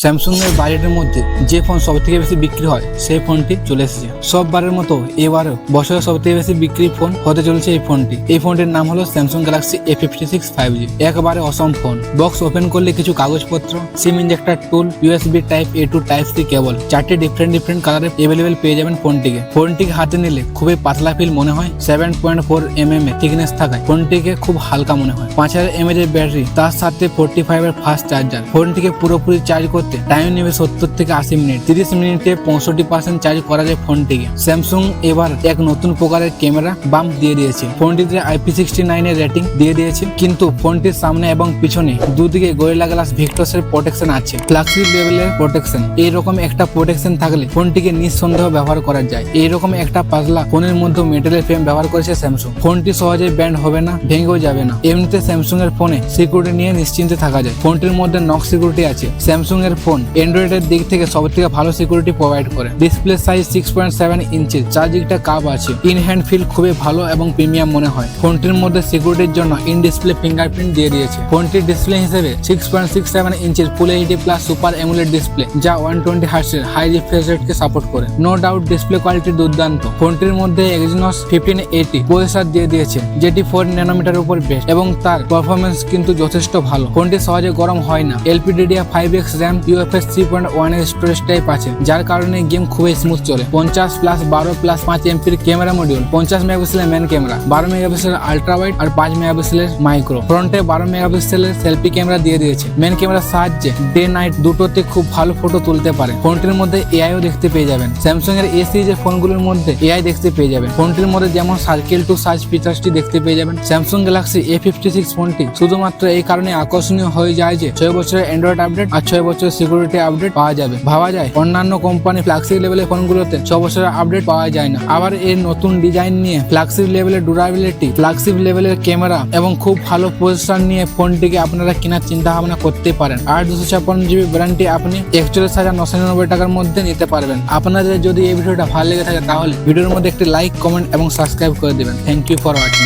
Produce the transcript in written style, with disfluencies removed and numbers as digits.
Samsung এর বাজেটের মধ্যে যে ফোন সবথেকে বেশি বিক্রি হয় সেই ফোনটি চলে এসেছে। সববারের মতো এবারও বছরের সবথেকে বেশি বিক্রি ফোন হতে চলেছে এই ফোনটি। এই ফোনটির নাম হলো স্যামসাং গ্যালাক্সি A56 5G। একবারে অসম ফোন। বক্স ওপেন করলে কিছু কাগজপত্র, SIM injector tool, USB type A to type C cable, 4টি ডিফারেন্ট কালারে অ্যাভেলেবেল পেয়ে যাবেন ফোনটিকে হাতে নিলে খুবই পাতলা ফিল মনে হয়। 7.4 mm এর থিকনেস থাকায় ফোনটিকে খুব হালকা মনে হয়। 5000 mAh এর ব্যাটারি, তার সাথে 45 এর ফাস্ট চার্জার। ফোনটিকে পুরোপুরি চার্জ করতে টাইম নেবে 70 থেকে 80 মিনিট। 30 মিনিটে 65% চার্জ করা যায় ফোনটিকে। স্যামসাং এবার এক নতুন প্রকারের ক্যামেরা বাম্প দিয়ে দিয়েছে। ফোনটিতে IP69 এর রেটিং দিয়ে দিয়েছে, কিন্তু ফোনটির সামনে এবং পিছনে দুদিকে গরিলা গ্লাস ভিক্টরসের প্রোটেকশন আছে। ফ্ল্যাগশিপ লেভেলের প্রোটেকশন। এইরকম একটা প্রোটেকশন থাকলে ফোনটিকে নিঃসন্দেহ ব্যবহার করা যায়। এইরকম একটা পাতলা ফোনের মধ্যে মেটালের ফ্রেম ব্যবহার করেছে স্যামসাং। ফোনটি সহজে ব্যান্ড হবে না, ভেঙেও যাবে না। এমনিতে স্যামসাং এর ফোনে সিকিউরিটি নিয়ে নিশ্চিন্তে থাকা যায়। ফোনটির মধ্যে নক সিকিউরিটি আছে। স্যামসাং এর ফোন অ্যান্ড্রয়েডের দিক থেকে সবথেকে ভালো সিকিউরিটি প্রোভাইড করে। ডিসপ্লে সাইজ 6.7 ইঞ্চি, চার্জিংটা কাপ আছে। ইন হ্যান্ড ফিল খুবই ভালো এবং প্রিমিয়াম মনে হয়। ফোনটির মধ্যে সিকিউরিটির জন্য ইন ডিসপ্লে ফিঙ্গারপ্রিন্ট দিয়ে দিয়েছে। ফোনটির ডিসপ্লে হিসেবে 6.67 ইঞ্চির full HD plus super AMOLED display, যা 120 হার্টজের হাই রিফ্রেশ রেটকে সাপোর্ট করে। নো ডাউট ডিসপ্লে কোয়ালিটি দুর্দান্ত। ফোনটির মধ্যে Exynos 1580 প্রসেসর দিয়ে দিয়েছে, যেটি 4 ন্যানোমিটার উপর বেস্ট এবং তার পারফরমেন্স কিন্তু যথেষ্ট ভালো। ফোনটি সহজে গরম হয় না। LPDDR5X RAM, UFS 3.1 এর স্টোরেজ টাইপ আছে, যার কারণে গেম খুবই স্মুথ চলে। 50+12+5 এমপির ক্যামেরা মডিউল, 50 মেগাপিক্সেলের মেন ক্যামেরা, 12 মেগাপিক্সেলের আল্ট্রা ওয়াইড আর 5 মেগাপিক্সেলের মাইক্রো। ফ্রন্টে 12 মেগাপিক্সেলের সেলফি ক্যামেরা দিয়ে দিয়েছে। মেন ক্যামেরার সাহায্যে ডে নাইট দুটোতে খুব ভালো ফটো তুলতে পারে। ফোনটির মধ্যে এআইও দেখতে পেয়ে যাবেন। স্যামসাং এর A সিরিজের ফোনগুলোর মধ্যে এআই দেখতে পেয়ে যাবেন। ফোনটির মধ্যে যেমন সার্কেল টু সার্চ ফিচার্সটি দেখতে পেয়ে যাবেন। স্যামসাং গ্যালাক্সি A56 ফোনটি শুধুমাত্র এই কারণে আকর্ষণীয় হয়ে যায় যে 6 বছরের অ্যান্ড্রয়েড আপডেট আর 6 বছরের সিকিউরিটি আপডেট পাওয়া যাবে। ভাবা যায় অন্যান্য কোম্পানি ফ্ল্যাগশিপ লেভেলের ফোনগুলোতে 6 বছরের আপডেট পাওয়া যায় না। আবার এর নতুন ডিজাইন নিয়ে ফ্ল্যাগশিপ লেভেলের ডুরাবিলিটি, ফ্ল্যাগশিপ লেভেলের ক্যামেরা এবং খুব ভালো পজিশন নিয়ে ফোনটিকে আপনারা কেনার চিন্তা ভাবনা করতে পারেন। আর 256GB ওয়ারেন্টি আপনি 41,999 টাকার মধ্যে নিতে পারবেন। আপনাদের যদি এই ভিডিওটা ভালো লেগে থাকে তাহলে ভিডিওর মধ্যে একটি লাইক, কমেন্ট এবং সাবস্ক্রাইব করে দেবেন। Thank you for watching.